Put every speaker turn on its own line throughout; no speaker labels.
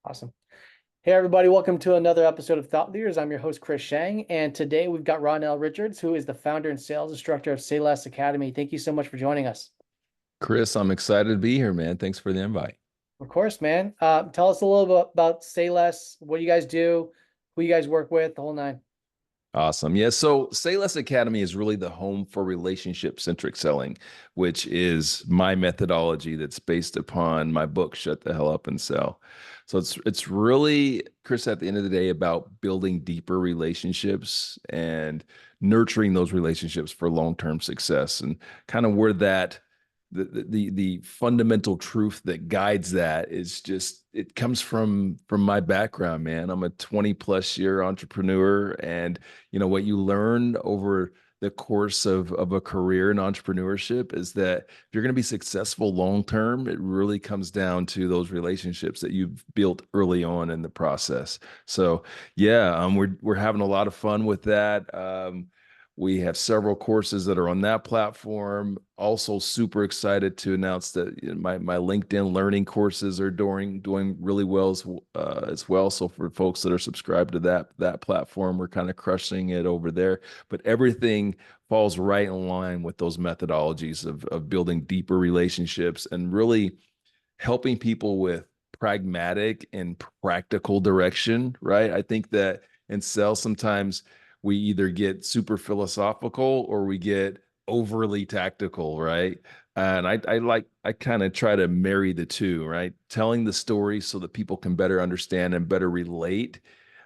Awesome. Hey, everybody. Welcome to another episode of Thought Leaders. I'm your host, Chris Shang. And today we've got Ronell Richards, who is the founder and sales instructor of Salesforce Academy. Thank you so much for joining us.
Chris, I'm excited to be here, man. Thanks for the invite.
Of course, man. Tell us a little bit about Salesforce. What do you guys do? Who you guys work with? The whole nine.
Awesome. Yeah. So Sales Academy is really the home for relationship centric selling, which is my methodology that's based upon my book, Shut the Hell Up and Sell. So it's really, Chris, at the end of the day, about building deeper relationships and nurturing those relationships for long-term success, and kind of where that the fundamental truth that guides that is just, it comes from my background, man. I'm a 20 plus year entrepreneur, and what you learn over the course of a career in entrepreneurship is that if you're going to be successful long term, it really comes down to those relationships that you've built early on in the process. So yeah, we're having a lot of fun with that. We have several courses that are on that platform. Also, super excited to announce that my LinkedIn learning courses are doing really well as well. So for folks that are subscribed to that platform, we're kind of crushing it over there. But everything falls right in line with those methodologies of building deeper relationships and really helping people with pragmatic and practical direction. Right? I think that in sales sometimes we either get super philosophical or we get overly tactical, right? And I kind of try to marry the two, right? Telling the story so that people can better understand and better relate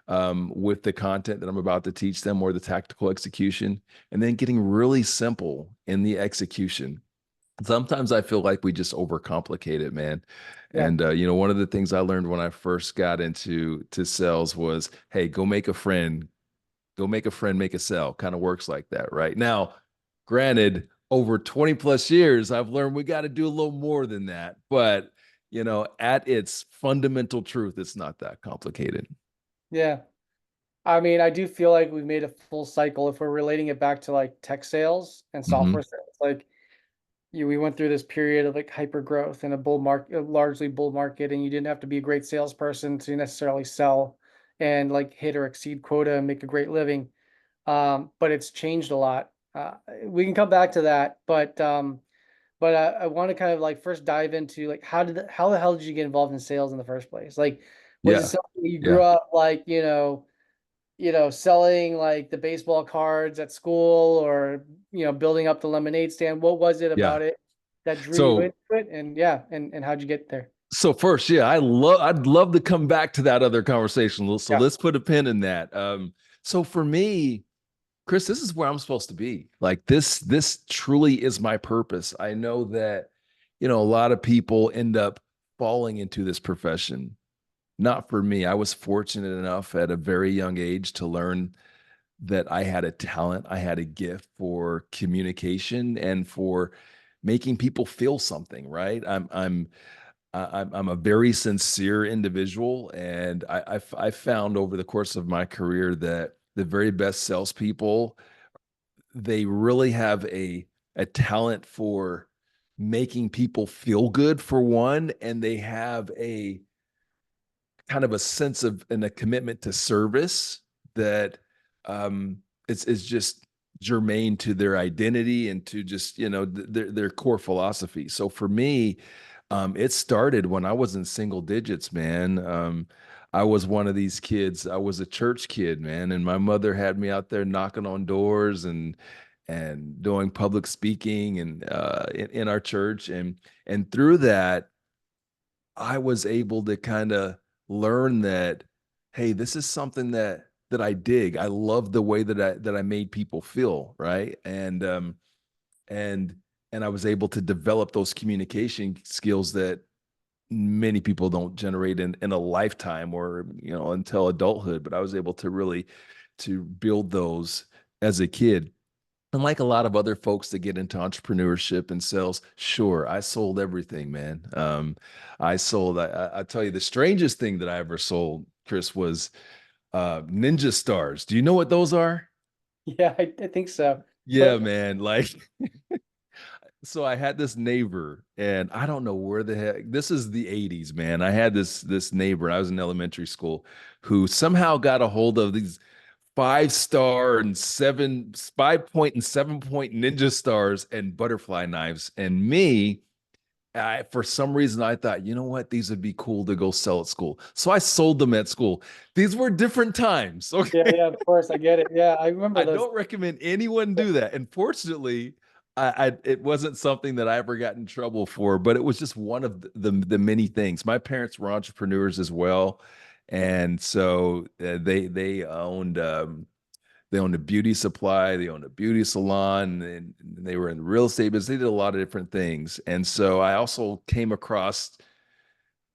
with the content that I'm about to teach them, or the tactical execution, and then getting really simple in the execution. Sometimes I feel like we just overcomplicate it, man.
Yeah.
And one of the things I learned when I first got into sales was, hey, go make a friend, make a sell. Kind of works like that, right? Now, granted, over 20 plus years, I've learned we got to do a little more than that. But, at its fundamental truth, it's not that complicated.
Yeah. I mean, I do feel like we've made a full cycle if we're relating it back to like tech sales and
Hmm.
software sales. Like, we went through this period of like hyper growth in a bull market, largely bull market, and you didn't have to be a great salesperson to necessarily sell and like hit or exceed quota and make a great living. But it's changed a lot. We can come back to that, but I want to kind of like first dive into like how the hell did you get involved in sales in the first place? Like, was it
Yeah.
something you grew
Yeah.
up like selling like the baseball cards at school, or building up the lemonade stand? What was it
Yeah.
about it that drew you into
So
it? And yeah, and how'd you get there?
So first, yeah, I'd love to come back to that other conversation. So
Yeah.
let's put a pin in that. So for me, Chris, this is where I'm supposed to be. Like this truly is my purpose. I know that, a lot of people end up falling into this profession. Not for me. I was fortunate enough at a very young age to learn that I had a talent, I had a gift for communication and for making people feel something, right? I'm a very sincere individual, and I found over the course of my career that the very best salespeople, they really have a talent for making people feel good, for one, and they have a kind of a sense of and a commitment to service that is just germane to their identity and to just their core philosophy. So for me, it started when I was in single digits, man. I was one of these kids. I was a church kid, man, and my mother had me out there knocking on doors and doing public speaking and in our church, and through that I was able to kind of learn that, hey, this is something that I dig. I love the way that I made people feel, right? And and I was able to develop those communication skills that many people don't generate in a lifetime, or until adulthood. But I was able to really to build those as a kid. And like a lot of other folks that get into entrepreneurship and sales, sure, I sold everything, man. I tell you, the strangest thing that I ever sold, Chris, was Ninja Stars. Do you know what those are?
Yeah, I think so.
Yeah,
But
man. Like So I had this neighbor, and I don't know where the heck, this is the 80s, man. I had this neighbor, I was in elementary school, who somehow got a hold of these 5 star and 5 point and 7 point ninja stars and butterfly knives. And me, for some reason, I thought, you know what, these would be cool to go sell at school. So I sold them at school. These were different times.
Yeah,
Okay.
yeah, of course, I get it. Yeah, I remember
I
those.
don't recommend anyone do that. And fortunately, it wasn't something that I ever got in trouble for, but it was just one of the many things. My parents were entrepreneurs as well, and so they owned a beauty supply, they owned a beauty salon, and they were in the real estate business. They did a lot of different things, and so I also came across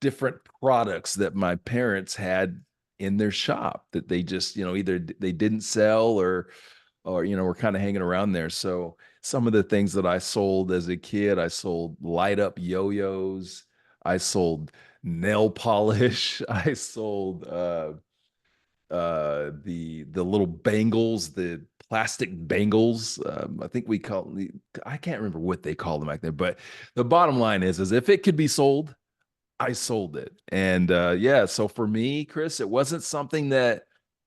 different products that my parents had in their shop that they just, either they didn't sell or we're kind of hanging around there. So some of the things that I sold as a kid, I sold light up yo-yos, I sold nail polish, I sold the little bangles, the plastic bangles. I think we call them, I can't remember what they call them back then, but the bottom line is if it could be sold, I sold it. And yeah, so for me, Chris, it wasn't something that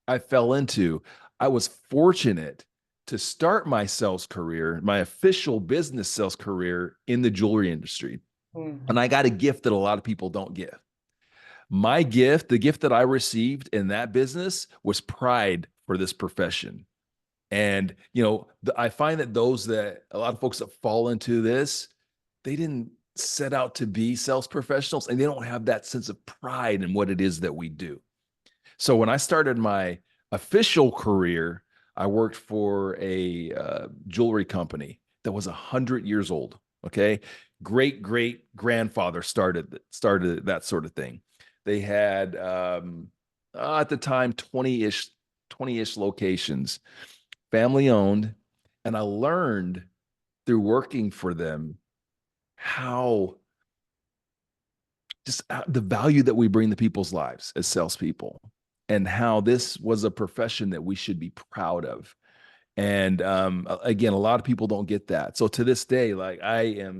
I fell into. I was fortunate to start my sales career, my official business sales career in the jewelry industry.
Mm,
And I got a gift that a lot of people don't get. My gift, the gift that I received in that business was pride for this profession. And, I find that those that a lot of folks that fall into this, they didn't set out to be sales professionals and they don't have that sense of pride in what it is that we do. So when I started my official career, I worked for a jewelry company that was 100 years old. Okay, great grandfather started that sort of thing. They had at the time 20-ish locations, family owned, and I learned through working for them how just the value that we bring to people's lives as salespeople, and how this was a profession that we should be proud of. And again, a lot of people don't get that. So to this day, like I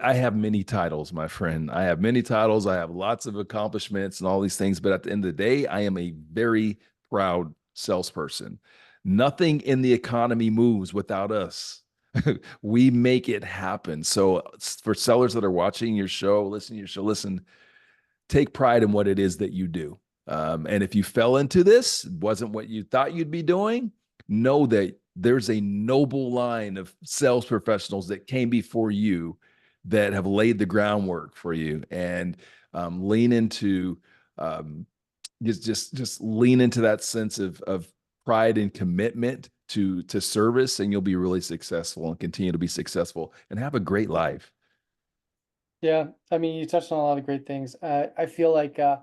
have many titles, my friend. I have many titles. I have lots of accomplishments and all these things. But at the end of the day, I am a very proud salesperson. Nothing in the economy moves without us. We make it happen. So for sellers that are watching your show, listening to your show, listen, take pride in what it is that you do. And if you fell into this, wasn't what you thought you'd be doing, know that there's a noble line of sales professionals that came before you that have laid the groundwork for you. And lean into um, just lean into that sense of pride and commitment to service, and you'll be really successful and continue to be successful and have a great life.
yeah, I mean, you touched on a lot of great things. I feel like I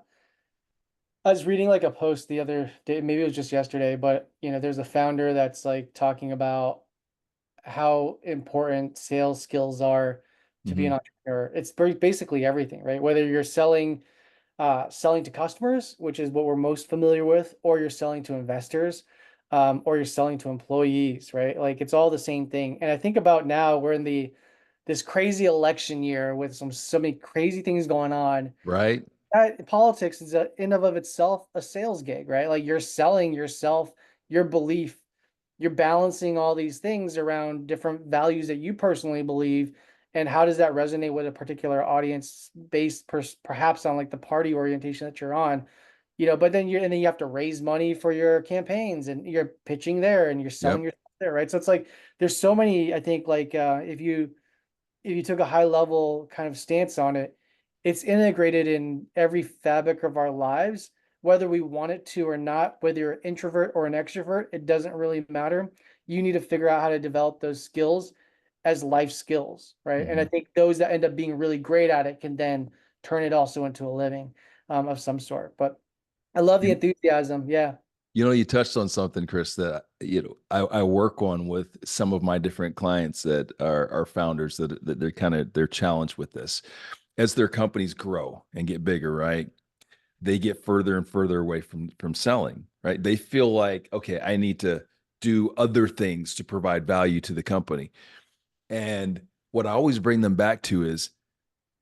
was reading like a post the other day, maybe it was just yesterday, but there's a founder that's like talking about how important sales skills are to be an
Mm-hmm.
entrepreneur. It's basically everything, right? Whether you're selling to customers, which is what we're most familiar with, or you're selling to investors, or you're selling to employees, right? Like it's all the same thing. And I think about now we're in this crazy election year with so many crazy things going on.
Right.
Politics is in of itself a sales gig, right? Like you're selling yourself, your belief, you're balancing all these things around different values that you personally believe, and how does that resonate with a particular audience based perhaps on like the party orientation that you're on. But then you have to raise money for your campaigns, and you're pitching there and you're selling
Yep.
yourself there, right? So it's like there's so many, I think, like if you took a high level kind of stance on it, it's integrated in every fabric of our lives, whether we want it to or not, whether you're an introvert or an extrovert, it doesn't really matter. You need to figure out how to develop those skills as life skills, right? And I
Mm-hmm.
think those that end up being really great at it can then turn it also into a living of some sort. But I love the
You,
enthusiasm. Yeah.
you touched on something, Chris, that I work on with some of my different clients that are founders that they're challenged with this as their companies grow and get bigger, right? They get further and further away from selling, right? They feel like, okay, I need to do other things to provide value to the company. And what I always bring them back to is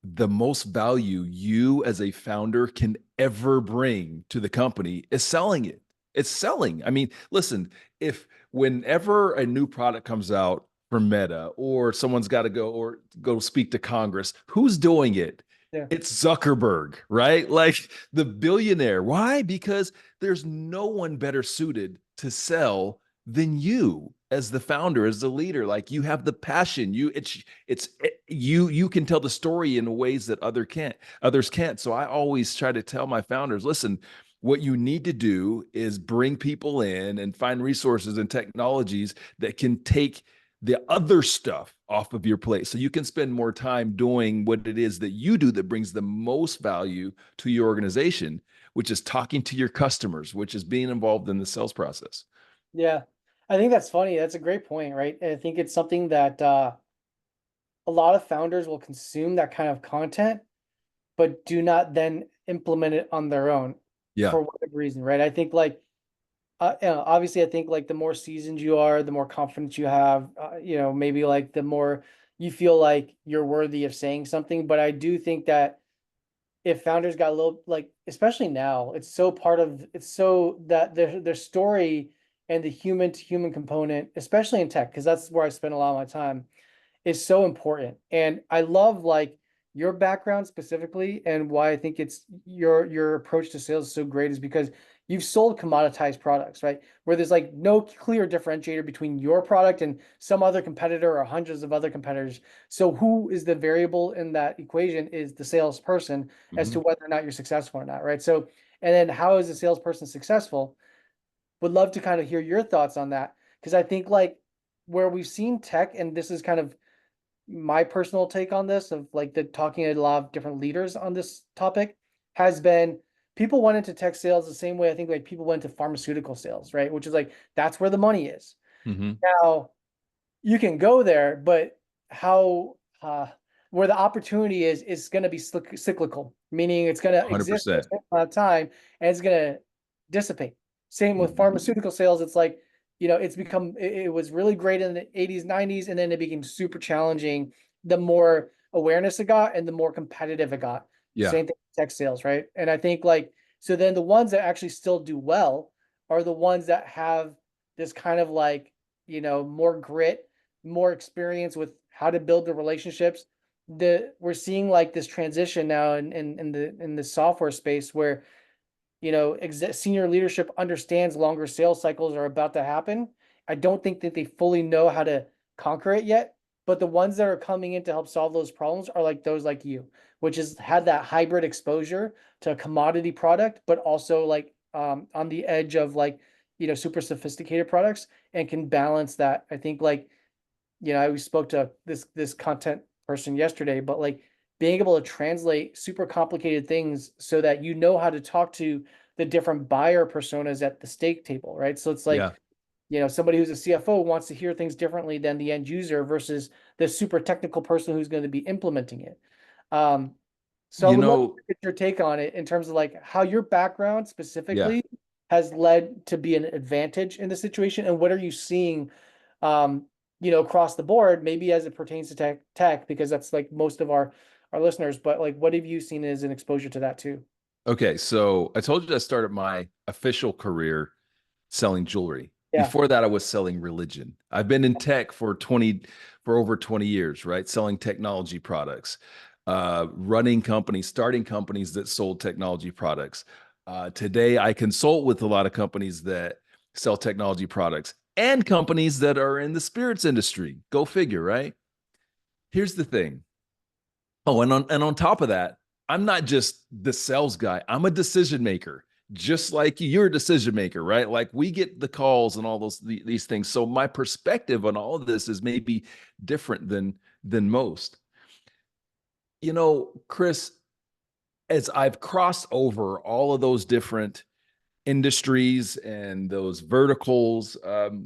the most value you as a founder can ever bring to the company is selling it. It's selling. I mean, listen, if whenever a new product comes out from Meta or someone's got to go speak to Congress, who's doing it?
Yeah.
It's Zuckerberg, right? Like the billionaire. Why? Because there's no one better suited to sell than you as the founder, as the leader. Like you have the passion. You can tell the story in ways that others can't. So I always try to tell my founders, listen, what you need to do is bring people in and find resources and technologies that can take the other stuff off of your plate so you can spend more time doing what it is that you do that brings the most value to your organization, which is talking to your customers, which is being involved in the sales process.
Yeah. I think that's funny. That's a great point, right? And I think it's something that a lot of founders will consume that kind of content, but do not then implement it on their own
Yeah.
for whatever reason, right? I think like obviously I think like the more seasoned you are, the more confidence you have, maybe like the more you feel like you're worthy of saying something. But I do think that if founders got a little like, especially now, it's so that their story and the human to human component, especially in tech, because that's where I spend a lot of my time, is so important. And I love like your background specifically, and why I think it's your approach to sales is so great is because you've sold commoditized products, right? Where there's like no clear differentiator between your product and some other competitor or hundreds of other competitors. So who is the variable in that equation is the salesperson as
Mm-hmm.
to whether or not you're successful or not, right? So, and then how is a salesperson successful? Would love to kind of hear your thoughts on that because I think like where we've seen tech, and this is kind of my personal take on this of like the talking to a lot of different leaders on this topic has been people went into tech sales the same way I think like people went to pharmaceutical sales, right? Which is like that's where the money is.
Mm-hmm.
Now you can go there, but how where the opportunity is going to be cyclical, meaning it's going to exist for a
100%.
certain amount of time and it's going to dissipate. Same with
Mm-hmm.
pharmaceutical sales. It's like, it's become it was really great in the 80s, 90s, and then it became super challenging the more awareness it got and the more competitive it got.
Yeah.
Same thing with tech sales, right? And I think like so then the ones that actually still do well are the ones that have this kind of like, more grit, more experience with how to build the relationships. We're seeing like this transition now in the software space where senior leadership understands longer sales cycles are about to happen. I don't think that they fully know how to conquer it yet, but the ones that are coming in to help solve those problems are like those like you, which has had that hybrid exposure to a commodity product, but also like on the edge of like super sophisticated products and can balance that. I think like I spoke to this content person yesterday, but like being able to translate super complicated things so that you know how to talk to the different buyer personas at the stake table, right? So it's like,
Yeah.
somebody who's a CFO wants to hear things differently than the end user versus the super technical person who's going to be implementing it. Um, so I
You
would love
know,
to get your take on it in terms of like how your background
yeah.
specifically has led to be an advantage in the situation, and what are you seeing, um, across the board, maybe as it pertains to tech, because that's like most of our listeners, but like what have you seen as an exposure to that too?
Okay. So I told you I started my official career selling jewelry.
Yeah.
Before that, I was selling religion. I've been in tech for over 20 years, right? Selling technology products, running companies, starting companies that sold technology products. Today, I consult with a lot of companies that sell technology products and companies that are in the spirits industry. Go figure, right? Here's the thing. Oh, and on top of that, I'm not just the sales guy. I'm a decision maker, just like you. You're a decision maker, right? Like we get the calls and all these things. So my perspective on all of this is maybe different than most. Chris, as I've crossed over all of those different industries and those verticals,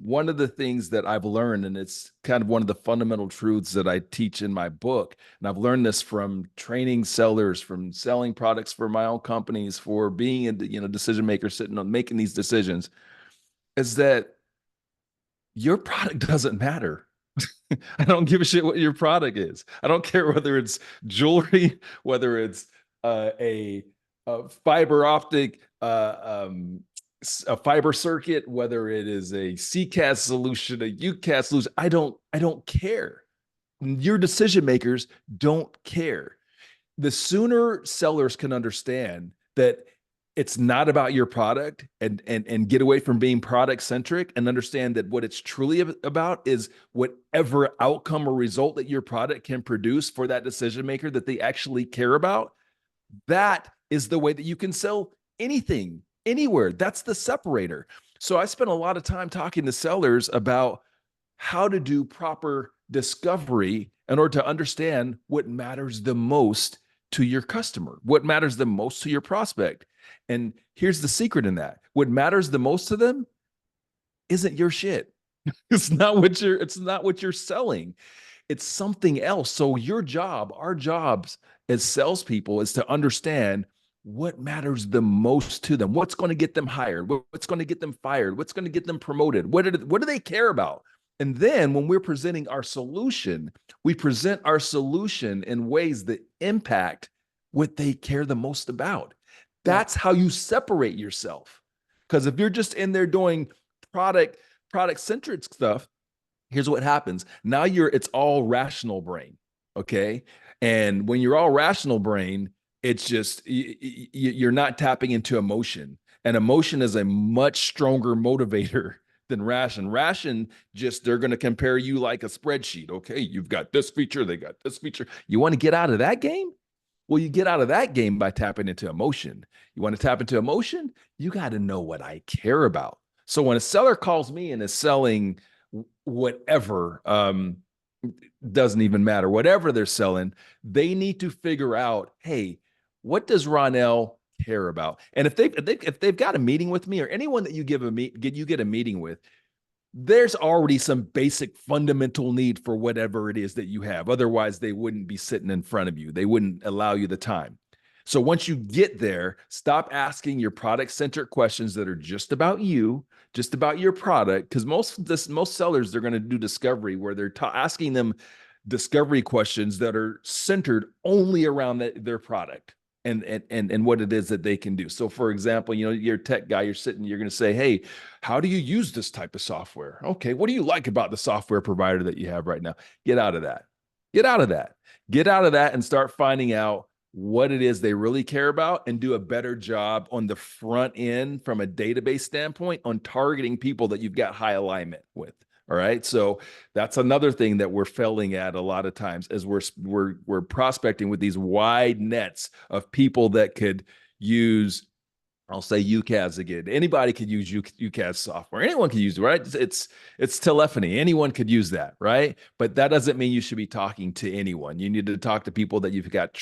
one of the things that I've learned, and it's kind of one of the fundamental truths that I teach in my book, and I've learned this from training sellers, from selling products for my own companies, for being a decision maker, sitting on making these decisions, is that your product doesn't matter. I don't give a shit what your product is. I don't care whether it's jewelry, whether it's a fiber optic, a fiber circuit, whether it is a CCAS solution, a UCAS solution. I don't care. Your decision makers don't care. The sooner sellers can understand that it's not about your product and get away from being product centric and understand that what it's truly about is whatever outcome or result that your product can produce for that decision maker that they actually care about, that is the way that you can sell anything anywhere. That's the separator. So I spent a lot of time talking to sellers about how to do proper discovery in order to understand what matters the most to your customer, what matters the most to your prospect. And here's the secret in that. What matters the most to them isn't your shit. It's not what you're selling. It's something else. So your job, our jobs as salespeople is to understand what matters the most to them. What's going to get them hired? What's going to get them fired? What's going to get them promoted? What do they care about? And then when we're presenting our solution, we present our solution in ways that impact what they care the most about.
Yeah.
That's how you separate yourself. Because if you're just in there doing product centric stuff, here's what happens. Now it's all rational brain. Okay. And when you're all rational brain, it's just, you're not tapping into emotion. And emotion is a much stronger motivator than ration. Ration, just they're going to compare you like a spreadsheet. Okay. You've got this feature, they got this feature. You want to get out of that game? Well, you get out of that game by tapping into emotion. You want to tap into emotion? You got to know what I care about. So when a seller calls me and is selling whatever, doesn't even matter, whatever they're selling, they need to figure out, hey, what does Ronell care about? And if they've got a meeting with me or anyone that you get a meeting with, there's already some basic fundamental need for whatever it is that you have. Otherwise, they wouldn't be sitting in front of you. They wouldn't allow you the time. So once you get there, stop asking your product centric questions that are just about you, just about your product. Because most sellers, they're going to do discovery where they're asking them discovery questions that are centered only around their product and what it is that they can do. So for example, you're a tech guy, you're going to say, hey, how do you use this type of software? Okay, what do you like about the software provider that you have right now? Get out of that. Get out of that. Get out of that and start finding out what it is they really care about and do a better job on the front end from a database standpoint on targeting people that you've got high alignment with. All right. So that's another thing that we're failing at a lot of times as we're prospecting with these wide nets of people that could use, I'll say UCAS again. Anybody could use UCAS software. Anyone could use it, right? It's telephony. Anyone could use that, right? But that doesn't mean you should be talking to anyone. You need to talk to people that you've got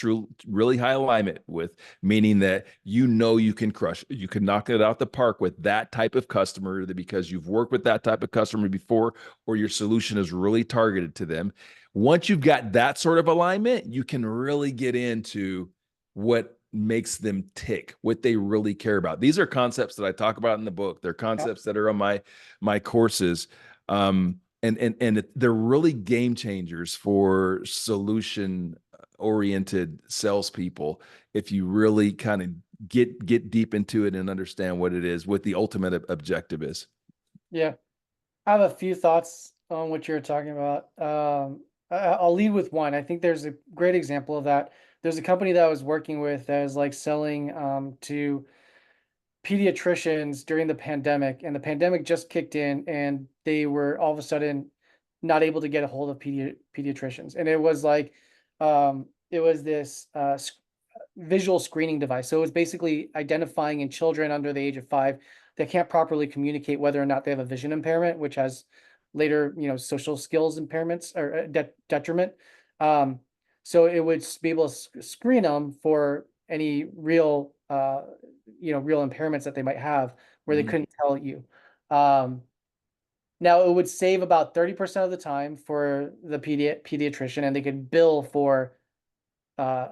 really high alignment with, meaning that you can crush, you can knock it out the park with that type of customer because you've worked with that type of customer before, or your solution is really targeted to them. Once you've got that sort of alignment, you can really get into what makes them tick, what they really care about. These are concepts that I talk about in the book. They're concepts that are on my courses. And they're really game changers for solution oriented salespeople. If you really kind of get deep into it and understand what it is, what the ultimate objective is.
Yeah. I have a few thoughts on what you're talking about. I'll lead with one. I think there's a great example of that. There's a company that I was working with that was like selling to pediatricians during the pandemic, and the pandemic just kicked in, and they were all of a sudden not able to get a hold of pediatricians. And it was like it was this visual screening device. So it was basically identifying in children under the age of 5 that can't properly communicate whether or not they have a vision impairment, which has later, social skills impairments or detriment. So it would be able to screen them for any real, real impairments that they might have where they couldn't tell you. Now it would save about 30% of the time for the pediatrician, and they could bill for uh,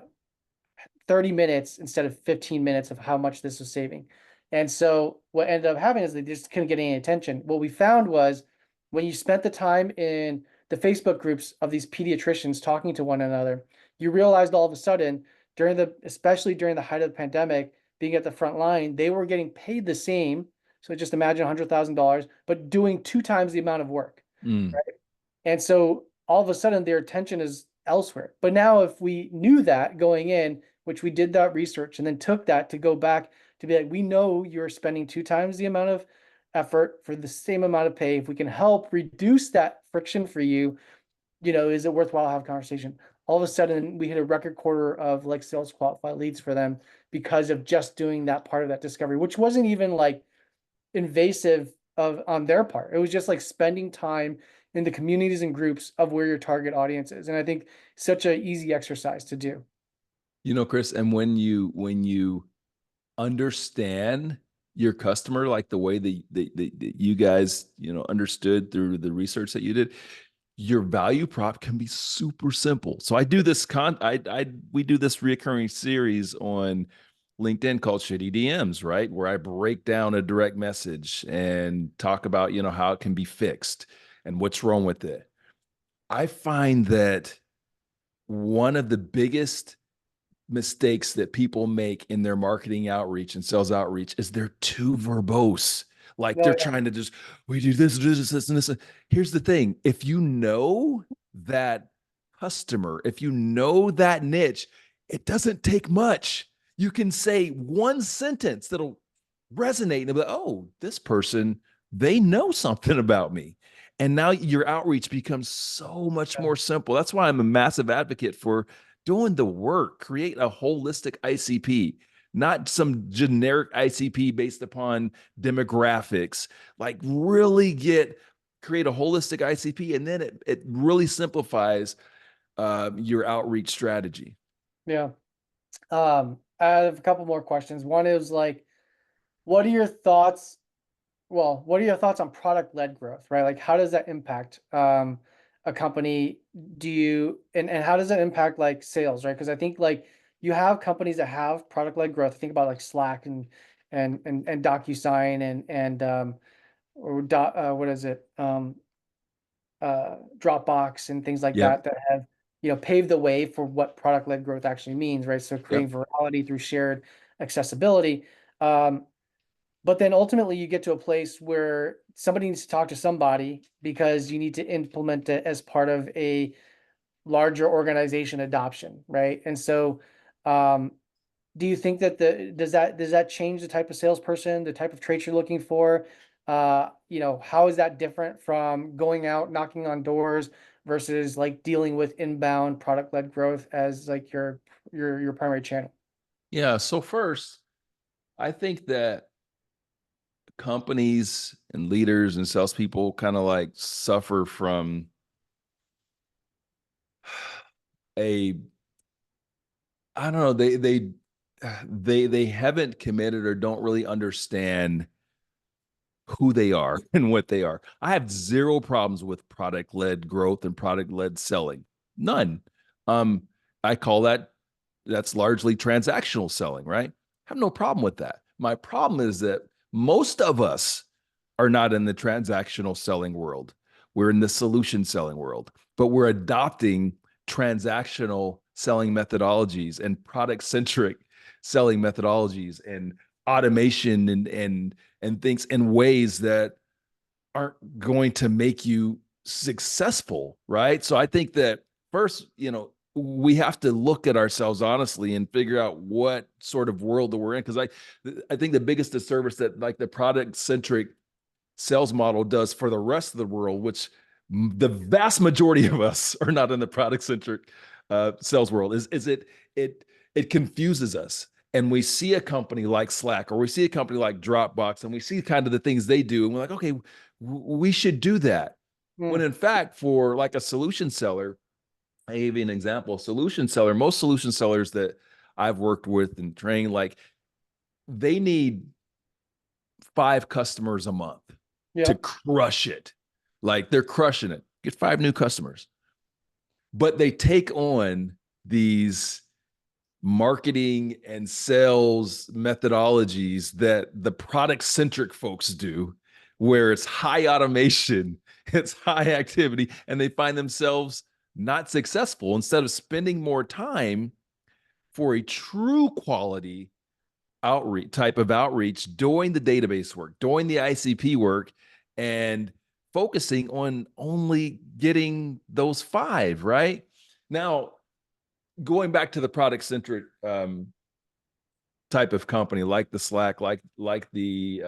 30 minutes instead of 15 minutes of how much this was saving. And so what ended up happening is they just couldn't get any attention. What we found was when you spent the time in the Facebook groups of these pediatricians talking to one another, you realized all of a sudden especially during the height of the pandemic, being at the front line, they were getting paid the same. So just imagine $100,000, but doing 2 times the amount of work.
Mm.
Right? And so all of a sudden their attention is elsewhere. But now if we knew that going in, which we did that research and then took that to go back to be like, we know you're spending 2 times the amount of effort for the same amount of pay. If we can help reduce that friction for you, is it worthwhile to have a conversation? All of a sudden we hit a record quarter of like sales qualified leads for them because of just doing that part of that discovery, which wasn't even like invasive of on their part. It was just like spending time in the communities and groups of where your target audience is. And I think such an easy exercise to do.
Chris, and when you understand your customer, like the way that you guys, understood through the research that you did, your value prop can be super simple. So I do this we do this reoccurring series on LinkedIn called Shitty DMs, right? Where I break down a direct message and talk about, how it can be fixed and what's wrong with it. I find that one of the biggest mistakes that people make in their marketing outreach and sales outreach is they're too verbose. Like
Oh
they're
yeah.
trying to just, we do this, and this. Here's the thing. If you know that customer, if you know that niche, it doesn't take much. You can say one sentence that'll resonate and be like, oh, this person, they know something about me. And now your outreach becomes so much
Yeah.
more simple. That's why I'm a massive advocate for doing the work, create a holistic ICP, not some generic ICP based upon demographics. Like really create a holistic ICP, and then it really simplifies your outreach strategy.
Yeah. I have a couple more questions. One is like, what are your thoughts what are your thoughts on product-led growth, right? Like, how does that impact a company? And how does that impact like sales, right? Because I think like you have companies that have product-led growth. Think about like Slack and DocuSign what is it? Dropbox and things like
Yep.
that have paved the way for what product-led growth actually means, right? So
Yep.
creating virality through shared accessibility. But then ultimately you get to a place where somebody needs to talk to somebody because you need to implement it as part of a larger organization adoption, right? And so, um, do you think that does that change the type of salesperson, the type of traits you're looking for? How is that different from going out, knocking on doors versus like dealing with inbound product-led growth as like your primary channel?
Yeah. So first, I think that companies and leaders and salespeople kind of like suffer from a, I don't know, they haven't committed or don't really understand who they are and what they are. I have zero problems with product led growth and product led selling. None. Um, I call that's largely transactional selling, right? I have no problem with that. My problem is that most of us are not in the transactional selling world. We're in the solution selling world, but we're adopting transactional selling methodologies and product centric selling methodologies and automation and things in ways that aren't going to make you successful, right? So I think that first, we have to look at ourselves honestly and figure out what sort of world that we're in. Because I think the biggest disservice that like the product centric sales model does for the rest of the world, which the vast majority of us are not in the product centric sales world, is it confuses us. And we see a company like Slack or we see a company like Dropbox and we see kind of the things they do. And we're like, okay, we should do that. When
Mm,
in fact, for like a solution seller, I gave you an example, solution seller, most solution sellers that I've worked with and trained, like they need 5 customers a month to
yeah.
crush it. Like they're crushing it. Get 5 new customers. But they take on these marketing and sales methodologies that the product centric folks do where it's high automation, it's high activity, and they find themselves not successful instead of spending more time for a true quality outreach type of outreach, doing the database work, doing the ICP work, and focusing on only getting those five, right? Now, going back to the product centric type of company like the Slack, like the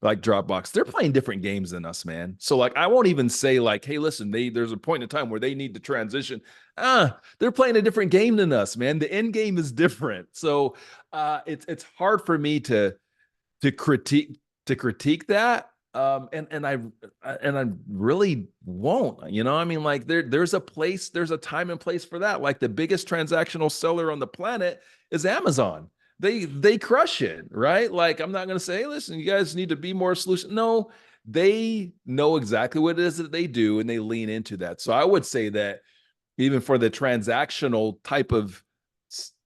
like Dropbox, they're playing different games than us, man. So like I won't even say like, hey, listen, there's a point in time where they need to transition. They're playing a different game than us, man. The end game is different. So it's hard for me to critique that. And I really won't, I mean, like there's a time and place for that. Like the biggest transactional seller on the planet is Amazon. They crush it, right? Like I'm not going to say, hey, listen, you guys need to be more solution. No, they know exactly what it is that they do and they lean into that. So I would say that even for the transactional type of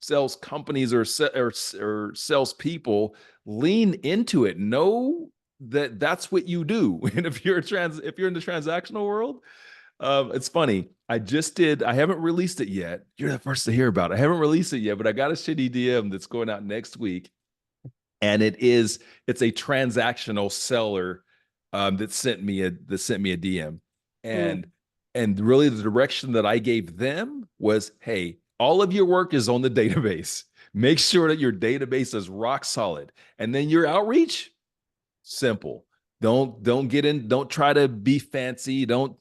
sales companies or sales people, lean into it. Know that that's what you do. And if you're in the transactional world, it's funny. I haven't released it yet. You're the first to hear about it. I haven't released it yet, but I got a shitty DM that's going out next week. And it's a transactional seller that sent me a DM.
Mm,
And really the direction that I gave them was, hey, all of your work is on the database. Make sure that your database is rock solid. And then your outreach, simple. Don't try to be fancy. Don't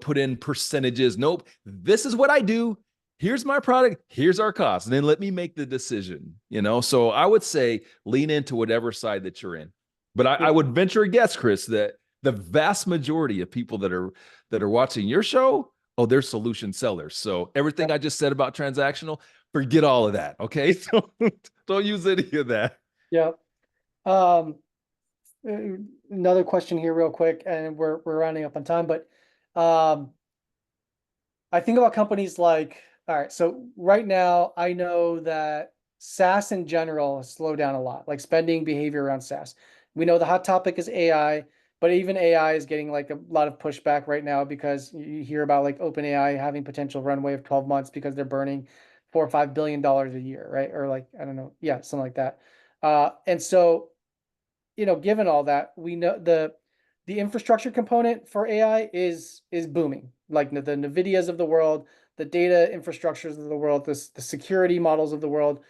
put in percentages. Nope. This is what I do. Here's my product. Here's our cost. And then let me make the decision. So I would say lean into whatever side that you're in. But I
yeah,
would venture a guess, Chris, that the vast majority of people that are watching your show, oh, they're solution sellers. So everything I just said about transactional, forget all of that. Okay. So don't use any of that.
yeah. Um, Another question here real quick, and we're rounding up on time, but um, I think about companies like, all right, so right now I know that SaaS in general has slowed down a lot, like spending behavior around SaaS. We know the hot topic is AI, but even AI is getting like a lot of pushback right now because you hear about like OpenAI having potential runway of 12 months because they're burning $4 or $5 billion a year, right? Or like, I don't know, yeah, something like that. And so given all that, we know the infrastructure component for AI is booming. Like the NVIDIAs of the world, the data infrastructures of the world, the security models of the world,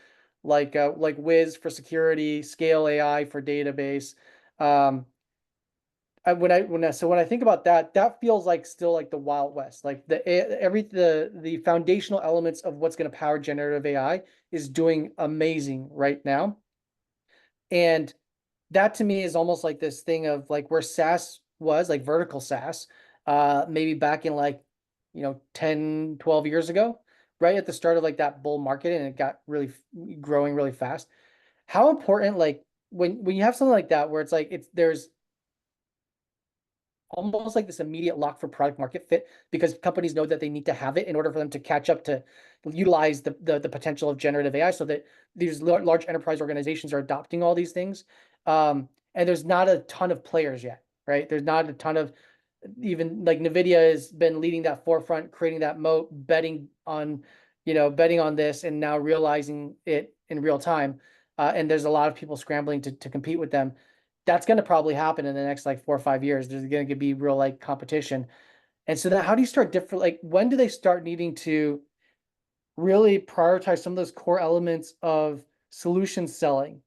like Wiz for security, Scale AI for database. Um, when I think about that, that feels like still like the Wild West. Like the foundational elements of what's going to power generative AI is doing amazing right now. And that to me is almost like this thing of like where SaaS was, like vertical SaaS, maybe back in like, 10, 12 years ago, right at the start of like that bull market, and it got really growing really fast. How important, like when you have something like that where it's like there's almost like this immediate lock for product market fit because companies know that they need to have it in order for them to catch up to utilize the potential of generative AI so that these large enterprise organizations are adopting all these things. And there's not a ton of players yet, right? There's not a ton of, even like NVIDIA has been leading that forefront, creating that moat, betting on this and now realizing it in real time. And there's a lot of people scrambling to compete with them. That's going to probably happen in the next like 4 or 5 years. There's going to be real like competition. And so then how do you start different? Like when do they start needing to really prioritize some of those core elements of solution selling?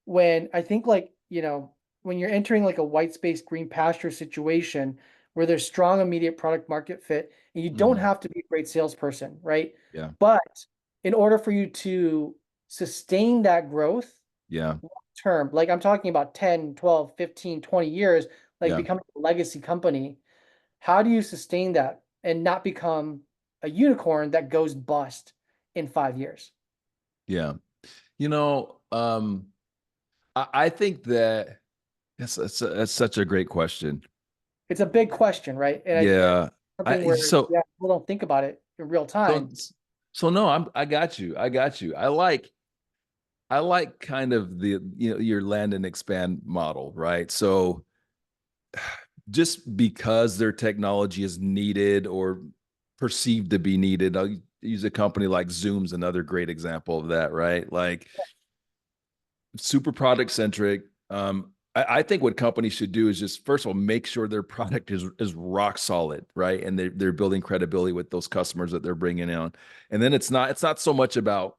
When I think like, when you're entering like a white space green pasture situation where there's strong immediate product market fit and you don't
Mhm.
have to be a great salesperson, right?
Yeah.
But in order for you to sustain that growth
Yeah.
term, like I'm talking about 10, 12, 15, 20 years, like
Yeah.
becoming a legacy company, how do you sustain that and not become a unicorn that goes bust in 5 years?
Yeah. You know, I think that that's such a great question.
It's a big question, right? And
Yeah.
something
I
where,
so
yeah, people don't think about it in real
so
time.
so no, I got you. I got you. I like kind of the your land and expand model, right? So just because their technology is needed or perceived to be needed. I'll use a company like Zoom's another great example of that, right? Like super product centric. I think what companies should do is just first of all make sure their product is rock solid, right? And they're building credibility with those customers that they're bringing on. And then it's not so much about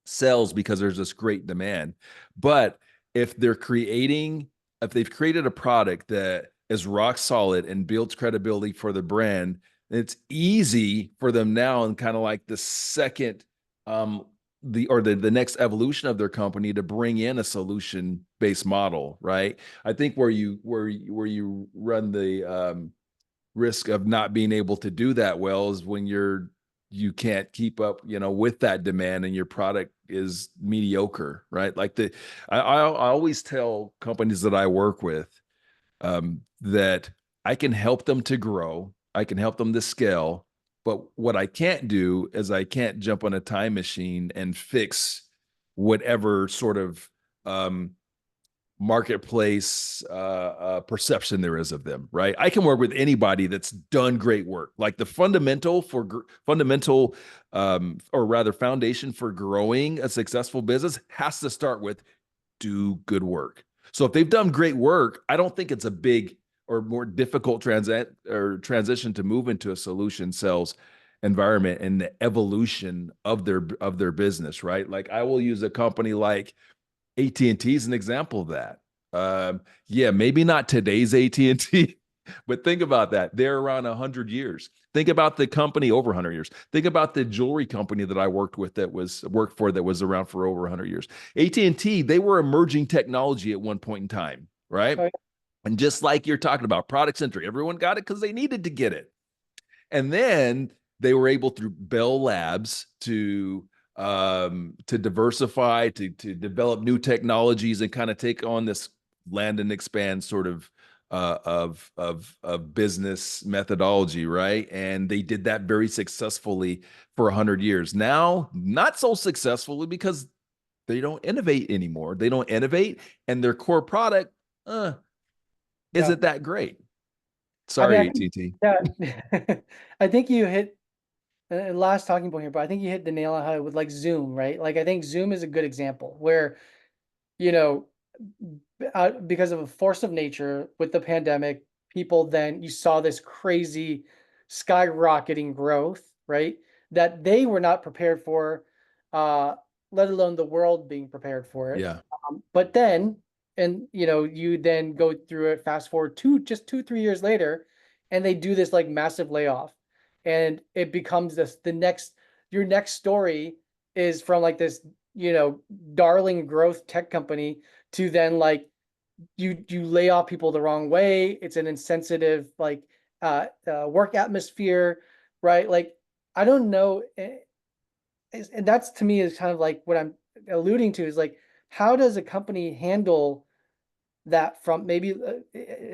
sales because there's this great demand, but if they're creating if they've created a product that is rock solid and builds credibility for the brand, it's easy for them now and kind of like the second um the next evolution of their company to bring in a solution based model, right? I think where you run the risk of not being able to do that well is when you can't keep up, with that demand and your product is mediocre, right? Like I always tell companies that I work with that I can help them to grow, I can help them to scale, but what I can't do is I can't jump on a time machine and fix whatever sort of um, marketplace perception there is of them, right? I can work with anybody that's done great work. Like the fundamental or rather foundation for growing a successful business has to start with do good work. So if they've done great work, I don't think it's a big or more difficult transition to move into a solution sales environment and the evolution of their business, right? Like I will use a company like AT&T is an example of that. Yeah, maybe not today's AT&T, but think about that. They're around 100 years. Think about the company over 100 years. Think about the jewelry company that I worked for that was around for over 100 years. AT&T, they were emerging technology at one point in time, right?
Oh, yeah.
And just like you're talking about product centric, everyone got it because they needed to get it. And then they were able through Bell Labs to diversify, to develop new technologies and kind of take on this land and expand sort of of business methodology, right? And they did that very successfully for 100 years. Now, not so successfully because they don't innovate anymore. They don't innovate, and their core product
Yeah.
isn't that great.
I mean,
Sorry, AT&T.
yeah, I think you hit last talking point here, but I think you hit the nail on head with like Zoom, right? Like I think Zoom is a good example where, you know, because of a force of nature with the pandemic, people then you saw this crazy skyrocketing growth, right? That they were not prepared for, uh, let alone the world being prepared for it.
Yeah.
But then, and you then go through it, fast forward just 2, 3 years later, and they do this like massive layoff, and it becomes your next story is from like this, darling growth tech company to then like you lay off people the wrong way. It's an insensitive like work atmosphere, right? Like I don't know, and that's to me is kind of like what I'm alluding to is like how does a company handle that from maybe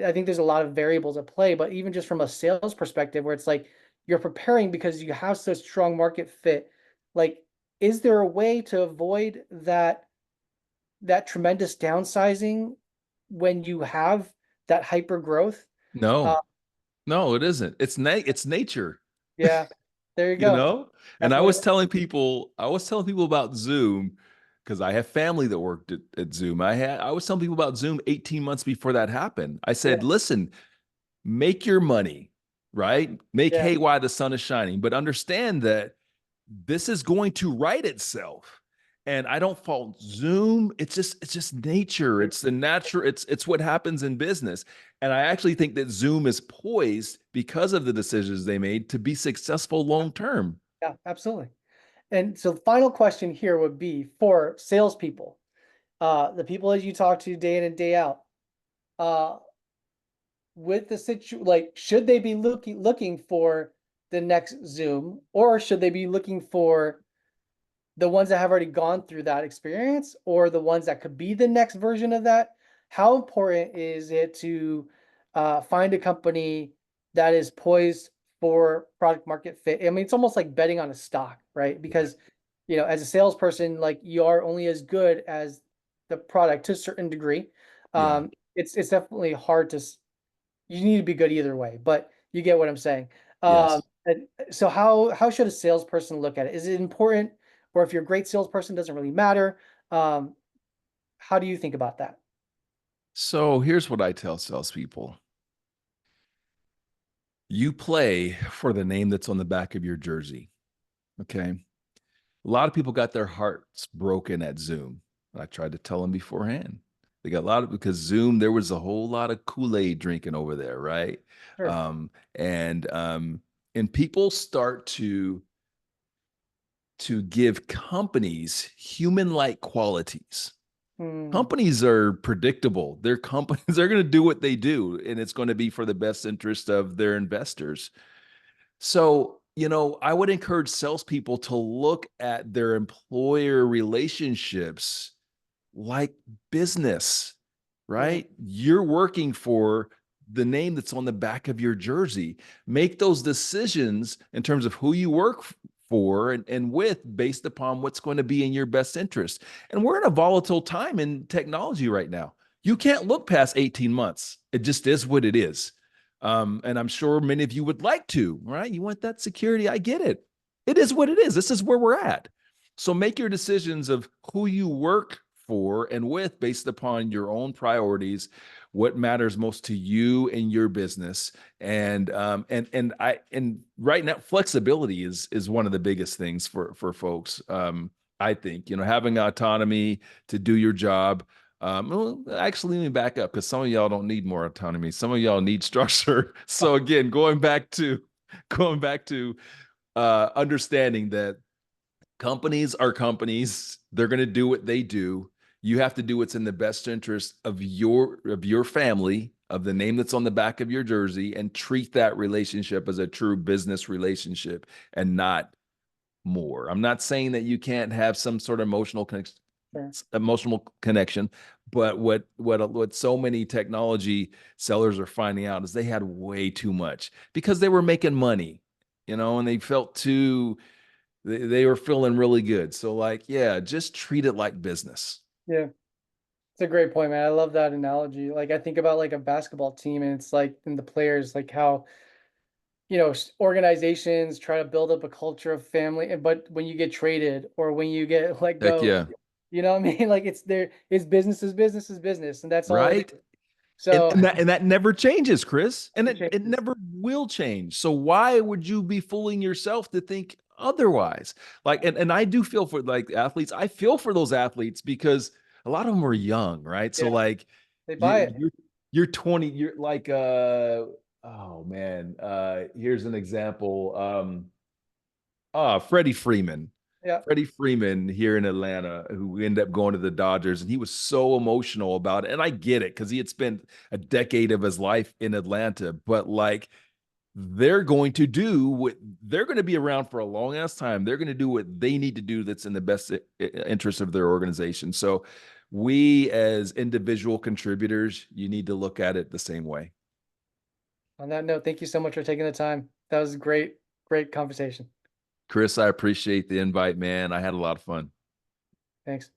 I think there's a lot of variables at play, but even just from a sales perspective where it's like you're preparing because you have such strong market fit, like is there a way to avoid that tremendous downsizing when you have that hyper growth? Uh,
No, no, it isn't. It's nature,
yeah, there you
you
go.
know? And
That's what it is.
I was telling people about Zoom because I have family that worked at Zoom. I was telling people about Zoom 18 months before that happened. I
Yeah,
said, listen, make your money, right? Make
yeah,
hay while the sun is shining, but understand that this is going to right itself. And I don't fault Zoom. It's just nature. It's the natural, it's what happens in business. And I actually think that Zoom is poised because of the decisions they made to be successful long term.
yeah, absolutely. And so the final question here would be for salespeople, the people that you talk to day in and day out, uh, with the like, should they be looking for the next Zoom, or should they be looking for the ones that have already gone through that experience, or the ones that could be the next version of that? How important is it to find a company that is poised for product market fit? I mean, it's almost like betting on a stock, right?
Yeah.
Because, as a salesperson, like you are only as good as the product to a certain degree.
Yeah.
It's definitely hard to you need to be good either way, but you get what I'm saying.
Yes.
And so how should a salesperson look at it? Is it important, or if you're a great salesperson, doesn't really matter? Um, how do you think about that?
So here's what I tell salespeople. You play for the name that's on the back of your jersey. Okay. A lot of people got their hearts broken at Zoom. I tried to tell them beforehand. They got a lot of because Zoom, there was a whole lot of Kool-Aid drinking over there, right?
Sure.
Um, and um, and people start to give companies human-like qualities.
Mm,
Companies are predictable. They're companies, they're going to do what they do, and it's going to be for the best interest of their investors. So, I would encourage salespeople to look at their employer relationships like business,
mm,
right? You're working for the name that's on the back of your jersey. Make those decisions in terms of who you work for and with based upon what's going to be in your best interest. And we're in a volatile time in technology right now. You can't look past 18 months. It just is what it is. And I'm sure many of you would like to, right? You want that security. I get it. It is what it is. This is where we're at. So make your decisions of who you work for and with based upon your own priorities, what matters most to you and your business. And right now, flexibility is one of the biggest things for folks. I think, having autonomy to do your job. Well, actually, let me back up because some of y'all don't need more autonomy. Some of y'all need structure. So again, going back to understanding that companies are companies. They're going to do what they do. You have to do what's in the best interest of your family, of the name that's on the back of your jersey, and treat that relationship as a true business relationship and not more. I'm not saying that you can't have some sort of
sure.
emotional connection, but what so many technology sellers are finding out is they had way too much because they were making money, and they felt too they were feeling really good. So like, yeah, just treat it like business.
Yeah. It's a great point, man. I love that analogy. Like I think about like a basketball team, and it's like in the players, like how organizations try to build up a culture of family, but when you get traded or when you get let
Heck
go,
yeah.
you know what I mean? Like it's business is business is business, and that's all it
Right.
is.
And,
So
and that and that never changes, Chris. And
it
it
changes.
never will change. So why would you be fooling yourself to think otherwise? Like, and I do feel for like athletes. I feel for those athletes because a lot of them are young, right? So
Yeah,
like
they buy
you
it.
you're 20, you're like oh man, here's an example. Freddie Freeman.
Yeah.
Freddie Freeman here in Atlanta, who ended up going to the Dodgers, and he was so emotional about it. And I get it because he had spent a decade of his life in Atlanta, but like they're going to do what they're going to be around for a long ass time. They're going to do what they need to do that's in the best interest of their organization. So, we as individual contributors, you need to look at it the same way.
On that note, thank you so much for taking the time. That was a great, great conversation.
Chris, I appreciate the invite, man. I had a lot of fun.
Thanks.